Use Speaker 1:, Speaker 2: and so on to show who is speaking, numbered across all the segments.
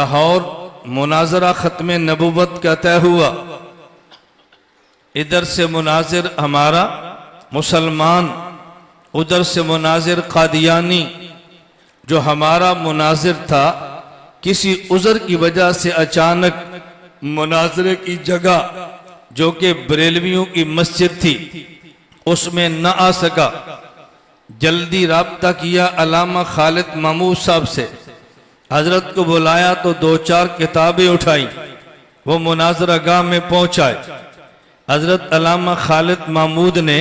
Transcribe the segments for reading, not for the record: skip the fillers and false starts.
Speaker 1: लाहौर मुनाजरा ख़त्म नबूवत का तय हुआ। इधर से मुनाजिर हमारा मुसलमान, उधर से मुनाजिर कादियानी। जो हमारा मुनाजिर था किसी उज़र की वजह से अचानक मुनाजरे की जगह जो कि बरेलवियों की मस्जिद थी उसमें न आ सका। जल्दी राब्ता किया अल्लामा खालिद महमूद साहब से, हजरत को बुलाया तो 2-4 किताबें उठाई, वो मुनाजरा गाह में पहुंचाए। हजरत अल्लामा खालिद महमूद ने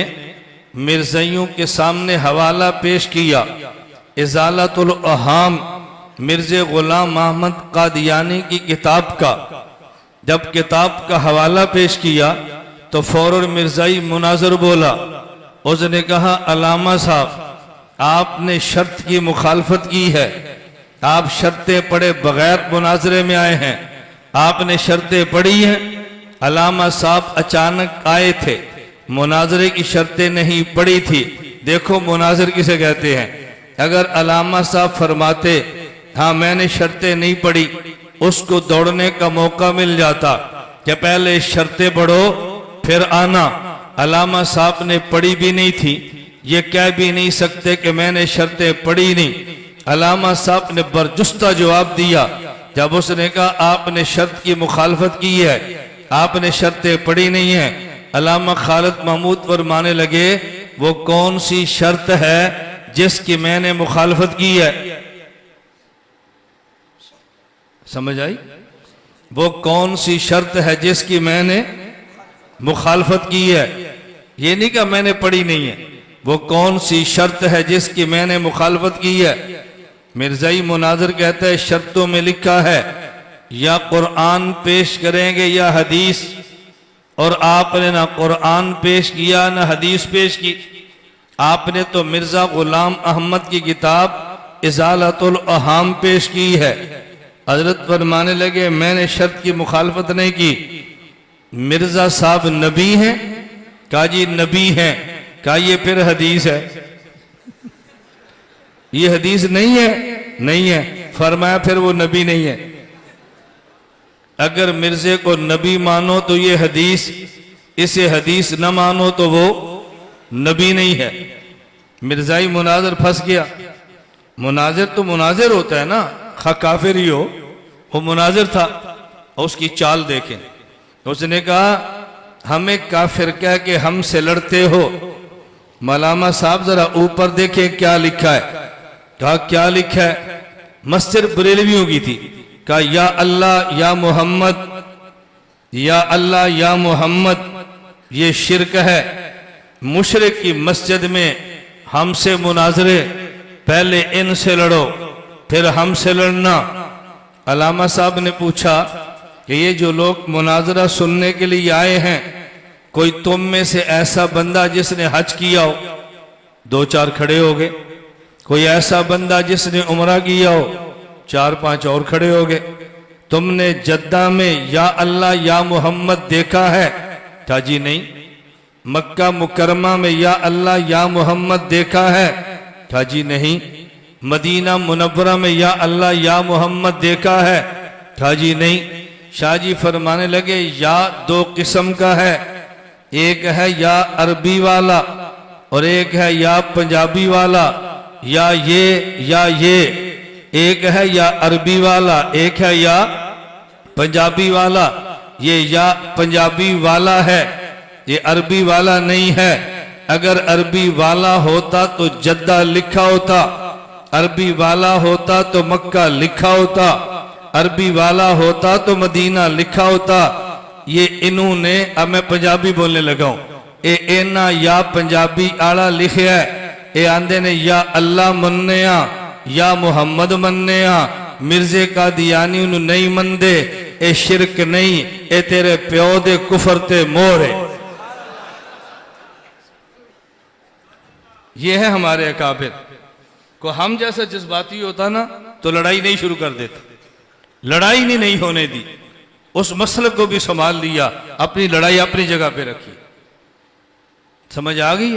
Speaker 1: मिर्ज़इयों के सामने हवाला पेश किया इज़ालतुल अहाम मिर्ज़े गुलाम अहमद कादियानी की किताब का। जब किताब का हवाला पेश किया तो फौरन मिर्ज़ाई मुनाज़िर बोला। उसने कहा, अल्लामा साहब आपने शर्त की मुखालफत की है, आप शर्तें पढ़े बगैर मुनाजरे में आए हैं, आपने शर्तें पढ़ी हैं। अल्लामा साहब अचानक आए थे, मुनाजरे की शर्तें नहीं पढ़ी थी। देखो मुनाजिर किसे कहते हैं। अगर अल्लामा साहब फरमाते हाँ मैंने शर्तें नहीं पढ़ी, उसको दौड़ने का मौका मिल जाता कि पहले शर्तें पढ़ो फिर आना। अल्लामा साहब ने पढ़ी भी नहीं थी, ये कह भी नहीं सकते कि मैंने शर्तें पढ़ी नहीं। अल्लामा साहब ने बरजुस्ता जवाब दिया। जब उसने कहा आपने शर्त की मुखालफत की है, आपने शर्तें पढ़ी नहीं है, अल्लामा खालिद महमूद फरमाने लगे वो कौन सी शर्त है जिसकी मैंने मुखालफत की है। समझ आई? वो कौन सी शर्त है जिसकी मैंने मुखालफत की है। ये नहीं कहा मैंने पढ़ी नहीं है, वो कौन सी शर्त है जिसकी मैंने मुखालफत की है। मिर्ज़ाई मुनाज़िर कहता है शर्तों में लिखा है या कुरान पेश करेंगे या हदीस, और आपने ना कुरान पेश किया ना हदीस पेश की। आपने तो मिर्ज़ा गुलाम अहमद की किताब इज़ालतुल अहाम पेश की है। हजरत फरमाने लगे मैंने शर्त की मुखालफत नहीं की। मिर्ज़ा साहब नबी हैं? कहा जी नबी हैं। कहा ये फिर हदीस है? ये हदीस नहीं है। नहीं है। फरमाया फिर वो नबी नहीं है। अगर मिर्जे को नबी मानो तो ये हदीस, इसे हदीस न मानो तो वो नबी नहीं है। मिर्जाई मुनाजिर फंस गया। मुनाजिर तो मुनाजिर होता है ना, खा काफिर ही हो, वो मुनाजिर था। और उसकी चाल देखें, उसने कहा हमें काफिर कह के हमसे लड़ते हो। मौलाना साहब जरा ऊपर देखें क्या लिखा है। कहा क्या लिखा है? मस्जिद बरेलवियों की थी। कहा या अल्लाह या मोहम्मद, या अल्लाह या मोहम्मद, ये शिरक है। मुशरिक की मस्जिद में हमसे मुनाजरे, पहले इनसे लड़ो फिर हमसे लड़ना। अल्लामा साहब ने पूछा कि ये जो लोग मुनाजरा सुनने के लिए आए हैं, कोई तुम में से ऐसा बंदा जिसने हज किया हो? 2-4 खड़े हो गए। कोई ऐसा बंदा जिसने उमरा किया हो? 4-5 और खड़े हो गए। तुमने जद्दा में या अल्लाह या मोहम्मद देखा है? कहा जी नहीं। मक्का मुकरमा में या अल्लाह या मोहम्मद देखा है? कहा जी नहीं। मदीना मुनव्वरा में या अल्लाह या मोहम्मद देखा है? कहा जी नहीं। शाह जी फरमाने लगे या 2 किस्म का है, एक है या अरबी वाला और एक है या पंजाबी वाला। या ये एक है या अरबी वाला, एक है या पंजाबी वाला। ये या पंजाबी वाला है, ये अरबी वाला नहीं है। अगर अरबी वाला होता तो जद्दा लिखा होता, अरबी वाला होता तो मक्का लिखा होता, अरबी वाला होता तो मदीना लिखा होता। ये इन्होंने, अब मैं पंजाबी बोलने लगा हूं, ये इन्ना या पंजाबी आला लिखा है। ये आंदे ने या अल्लाह मनने या मुहम्मद मनने। मिर्जे का दियानी नहीं मनदे, ए शिरक नहीं, ए तेरे प्यो दे कुफर ते मोहरे। ये है हमारे अकाबिर। को हम जैसा जज्बाती होता ना तो लड़ाई नहीं शुरू कर देता, लड़ाई नहीं होने दी। उस मसले को भी संभाल लिया, अपनी लड़ाई अपनी जगह पे रखी। समझ आ गई?